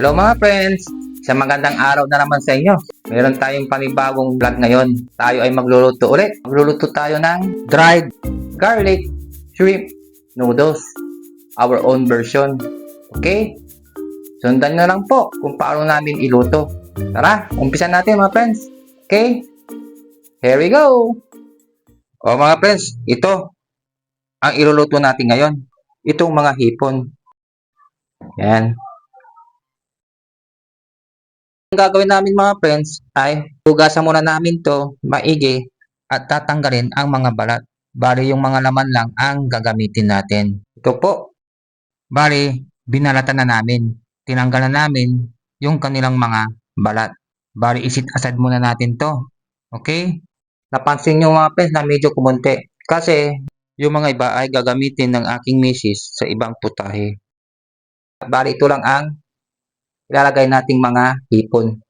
Hello mga friends! Isang magandang araw na naman sa inyo. Meron tayong panibagong vlog ngayon. Tayo ay magluluto ulit. Magluluto tayo ng dried garlic shrimp noodles. Our own version. Okay? Sundan nyo lang po kung paano namin iluto. Tara, umpisan natin mga friends. Okay? Here we go! O mga friends, ito ang iluluto natin ngayon. Itong mga hipon. Yan. Ang gagawin namin mga friends ay hugasan muna namin to maigi at tatanggalin ang mga balat. Bali yung mga laman lang ang gagamitin natin. Ito po. Bali, binalatan na namin. Tinanggal na namin yung kanilang mga balat. Bali, isit aside muna natin to. Okay? Napansin nyo mga friends na medyo kumunti. Kasi yung mga iba ay gagamitin ng aking misis sa ibang putahe. Bali, ito lang ang ilalagay nating mga hipon.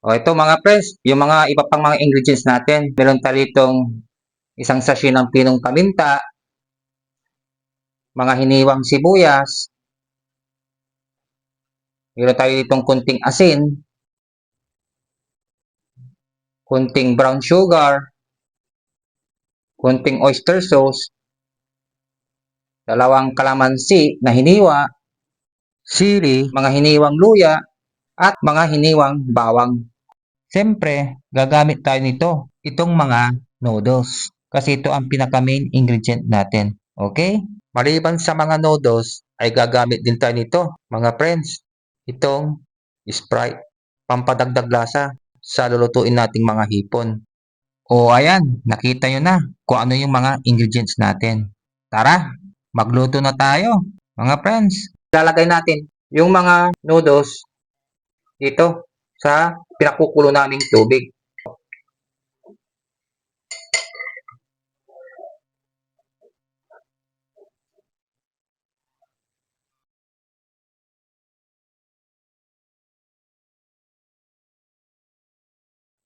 O ito mga friends, yung mga iba pang mga ingredients natin. Meron tayo ditong isang sachet ng pinong paminta, mga hiniwang sibuyas, meron tayo ditong kunting asin, kunting brown sugar, kunting oyster sauce, dalawang kalamansi na hiniwa, sili, mga hiniwang luya, at mga hiniwang bawang. Siyempre, gagamit tayo nito, itong mga noodles. Kasi ito ang pinaka-main ingredient natin. Okay? Maliban sa mga noodles, ay gagamit din tayo nito, mga friends. Itong Sprite, pampadagdag lasa sa lulutuin nating mga hipon. O ayan, nakita nyo na kung ano yung mga ingredients natin. Tara, magluto na tayo, mga friends. Lalagay natin yung mga noodles dito sa pinakukulo naming tubig.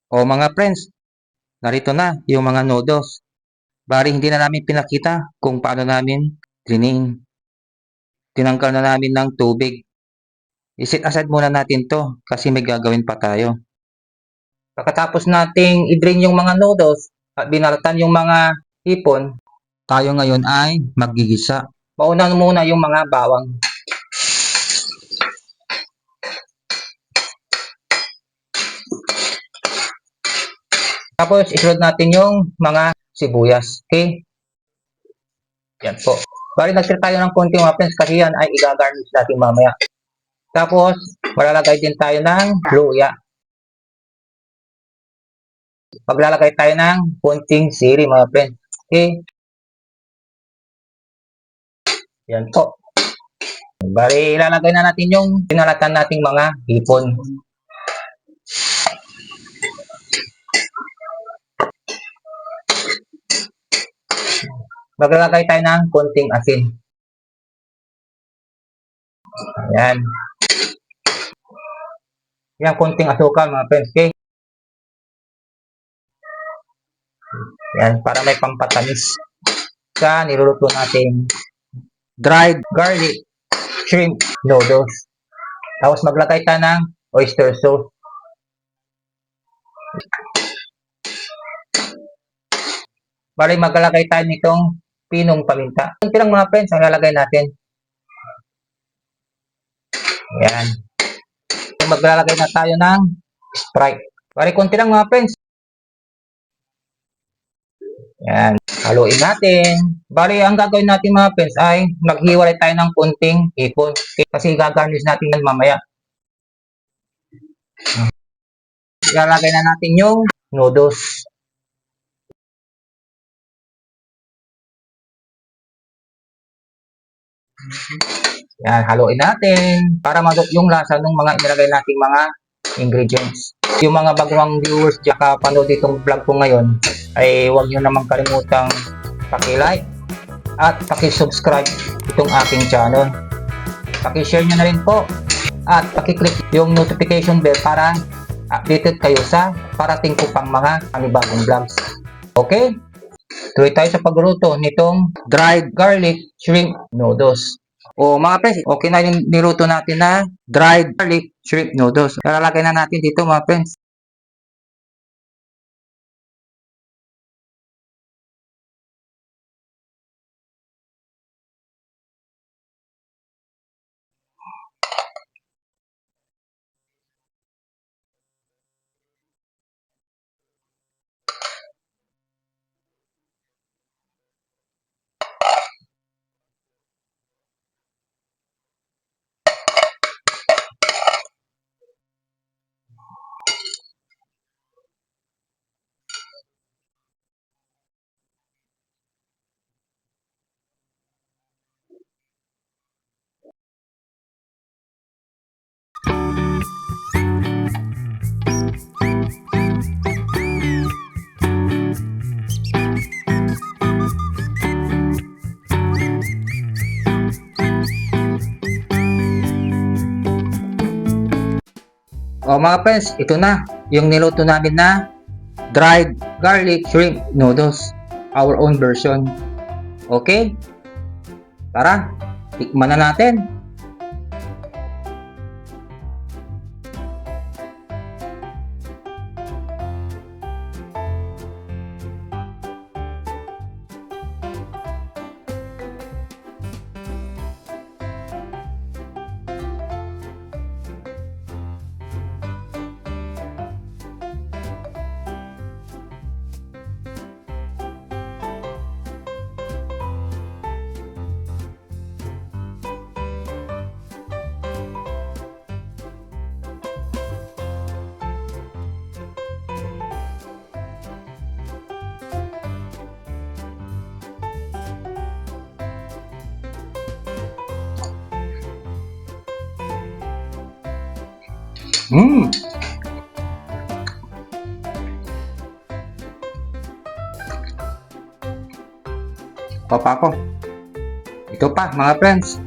O mga friends, narito na yung mga noodles. Bali hindi na namin pinakita kung paano namin cleaning. Tinanggal na namin ng tubig. I-set aside muna natin to kasi may gagawin pa tayo. Pagkatapos nating i-drain yung mga noodles at binalatan yung mga hipon, tayo ngayon ay maggigisa. Mauna muna yung mga bawang. Tapos isunod natin yung mga sibuyas. Okay? Yan po. Bali nag-set tayo ng konting mga friends kasi yan ay i-garnish natin mamaya. Tapos malalagay din tayo ng luya. Maglalagay tayo ng konting sili mga friends. Okay? Yan po. Bali ilalagay na natin yung pinalatan nating mga hipon. Maglalagay tayo ng konting asin. Ayan. Yan, konting asukal mga friends. Okay? Yan, para may pampatamis sa niluluto natin dried garlic shrimp noodles. Tapos maglagay tayo ng oyster sauce. Bali maglalagay tayo nitong pinong paminta. Ito lang mga friends ang lalagay natin. Ayan. Maglalagay na tayo ng Sprite. Bali konti lang mga friends. Ayan. Haluin natin. Bali ang gagawin natin mga friends ay maghiwalay tayo ng kunting hipon. Kasi gagarnish natin yan mamaya. Ilalagay na natin yung noodles. Yan, haluin natin para madot yung lasa ng mga inilagay nating mga ingredients. Yung mga baguhang viewers dyan kapanood itong vlog ko ngayon ay huwag nyo namang kalimutang paki-like at paki-subscribe itong aking channel. Paki-share nyo na rin po at paki-click yung notification bell para updated kayo sa parating ko pang mga panibagong vlogs. Okay? Tuloy tayo sa pagluluto nitong dried garlic shrimp noodles. O mga friends, okay na yung niluto natin na dried garlic shrimp noodles. Lalagay na natin dito mga friends. O mga friends, ito na yung niluto namin na dried garlic shrimp noodles. Our own version. Okay? Tara, tikman na natin. Mmm! Papa ko. Ito pa mga friends.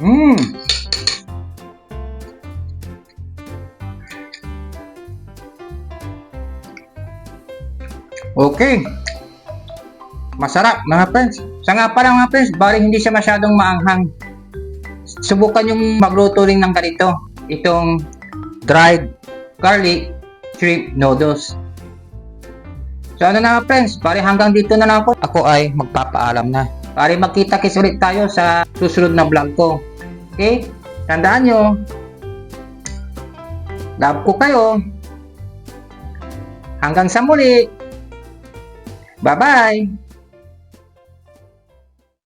Mmm! Okay. Masarap mga friends. Sa nga pala mga friends, bali hindi siya masyadong maanghang. Subukan yung magluto rin ng ganito. Itong dried garlic shrimp noodles. So ano na mga friends, bali hanggang dito na lang ako. Ako ay magpapaalam na. Bali magkita-kits ulit tayo sa susunod na vlog ko. Okay? Tandaan nyo, love ko kayo. Hanggang sa muli. Bye-bye!